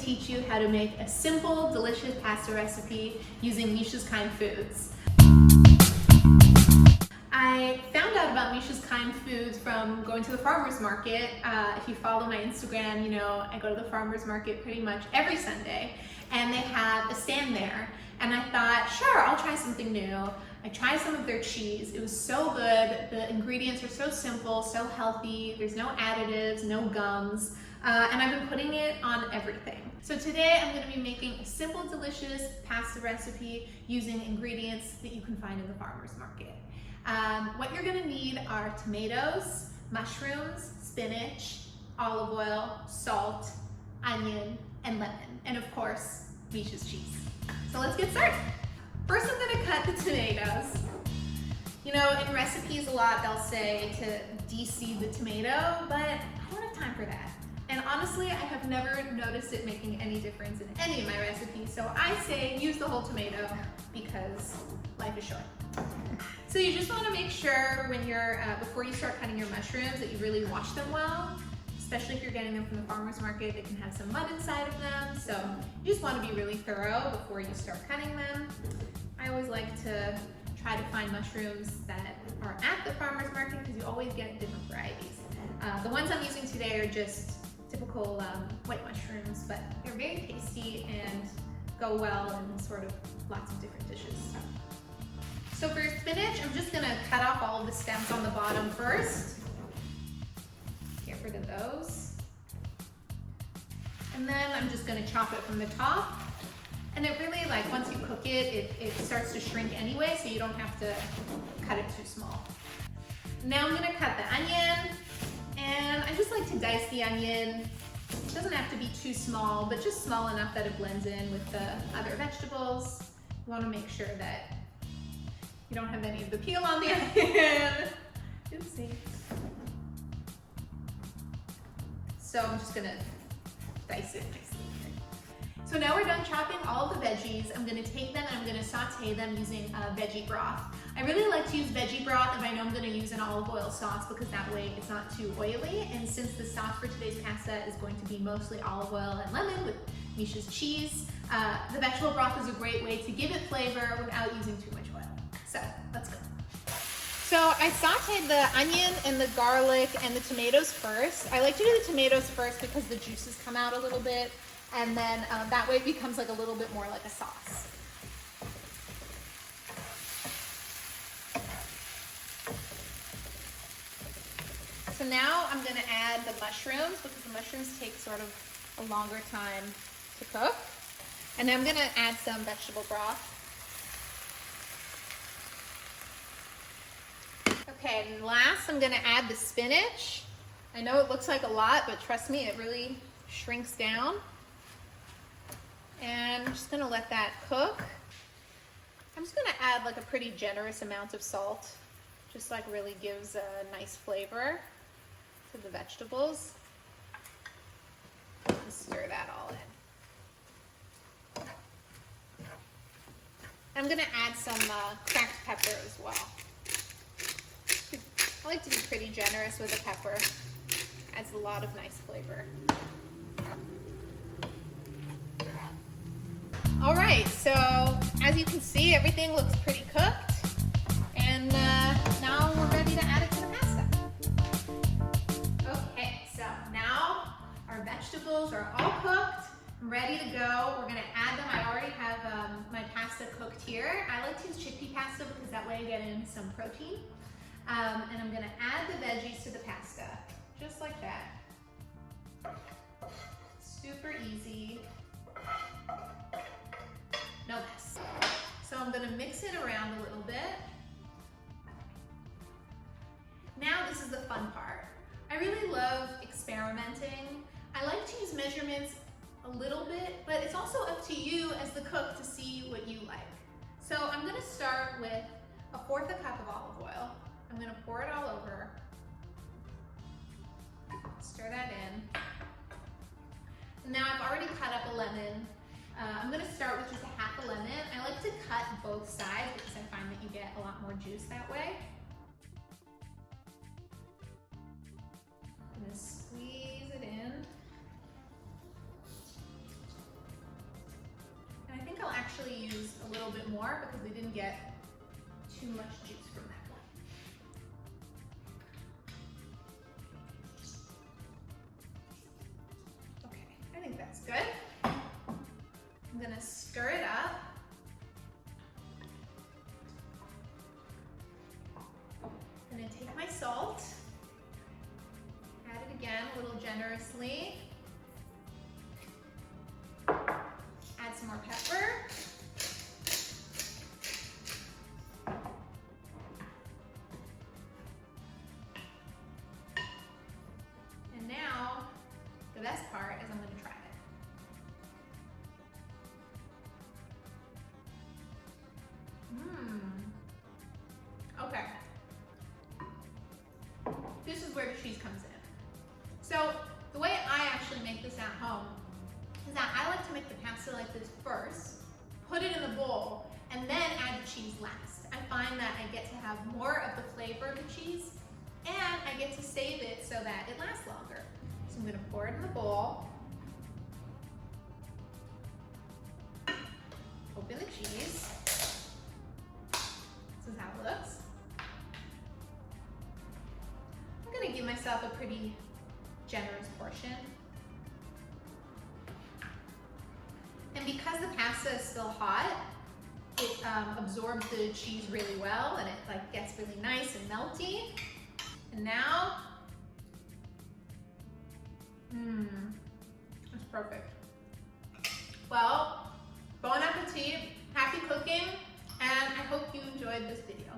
teach you how to make a simple, delicious pasta recipe using Misha's Kind Foods. I found out about Misha's Kind Foods from going to the farmer's market. If you follow my Instagram, you know I go to the farmer's market pretty much every Sunday, and they have a stand there. And I thought, sure, I'll try something new. I tried some of their cheese. It was so good. The ingredients are so simple, so healthy. There's no additives, no gums, and I've been putting it on everything. So today I'm going to be making a simple, delicious pasta recipe using ingredients that you can find in the farmer's market. What you're going to need are tomatoes, mushrooms, spinach, olive oil, salt, onion, and lemon, and of course, Misha's cheese. So let's get started. First, I'm going to cut the tomatoes. You know, in recipes a lot they'll say to de-seed the tomato, but I don't have time for that. And honestly, I have never noticed it making any difference in any of my recipes, so I say use the whole tomato because life is short. So you just want to make sure when you're, before you start cutting your mushrooms, that you really wash them well, especially if you're getting them from the farmer's market. They can have some mud inside of them, so you just want to be really thorough before you start cutting them. I always like to try to find mushrooms that are at the farmer's market because you always get different varieties. The ones I'm using today are just typical white mushrooms, but they're very tasty and go well in sort of lots of different dishes. So for spinach, I'm just gonna cut off all of the stems on the bottom first. Get rid of those. And then I'm just gonna chop it from the top. And it really, like, once you cook it, it starts to shrink anyway, so you don't have to cut it too small. Now I'm gonna cut the onion, and I just like to dice the onion. It doesn't have to be too small, but just small enough that it blends in with the other vegetables. You wanna make sure that you don't have any of the peel on the onion. Oopsie. So I'm just gonna dice it nicely here. So now we're done chopping all of the veggies. I'm gonna take them and I'm gonna saute them using veggie broth. I really like to use veggie broth if I know I'm gonna use an olive oil sauce because that way it's not too oily. And since the sauce for today's pasta is going to be mostly olive oil and lemon with Misha's cheese, the vegetable broth is a great way to give it flavor without using too much oil. So let's go. So I sauteed the onion and the garlic and the tomatoes first. I like to do the tomatoes first because the juices come out a little bit, and then that way it becomes like a little bit more like a sauce. So now I'm gonna add the mushrooms because the mushrooms take sort of a longer time to cook. And then I'm gonna add some vegetable broth. Okay, and last I'm gonna add the spinach. I know it looks like a lot, but trust me, it really shrinks down. And I'm just gonna let that cook. I'm just gonna add like a pretty generous amount of salt. Just like really gives a nice flavor to the vegetables. And stir that all in. I'm gonna add some cracked pepper as well. I like to be pretty generous with the pepper. Adds a lot of nice flavor. All right, so as you can see, everything looks pretty cooked. And now we're ready to add it to the pasta. Okay, so now our vegetables are all cooked. I'm ready to go. We're gonna add them. I already have my pasta cooked here. I like to use chickpea pasta because that way I get in some protein. And I'm gonna add the veggies to the pasta, just like that. Super easy, no mess. So I'm gonna mix it around a little bit. Now this is the fun part. I really love experimenting. I like to use measurements a little bit, but it's also up to you as the cook to see what you like. So I'm gonna start with 1/4 cup of olive oil. I'm gonna pour it all over. Stir that in. Now I've already cut up a lemon. I'm gonna start with just 1/2 lemon. I like to cut both sides because I find that you get a lot more juice that way. I'm gonna squeeze it in. more because we didn't get too much juice from that one. Okay, I think that's good. I'm gonna stir it up. I'm gonna take my salt, add it again a little generously. Add some more pepper. And now, the best part is I'm going to try it. Okay. This is where the cheese comes in. So, the way I actually make this at home is that I like to make the pasta like this first, put it in the bowl, and then add the cheese last. I find that I get to have more of the flavor of the cheese, and I get to save it so that it lasts longer. So I'm gonna pour it in the bowl, open the cheese. This is how it looks. I'm gonna give myself a pretty generous portion. And because the pasta is still hot, it absorbs the cheese really well and it like gets really nice and melty. And now, it's perfect. Well, bon appetit, happy cooking, and I hope you enjoyed this video.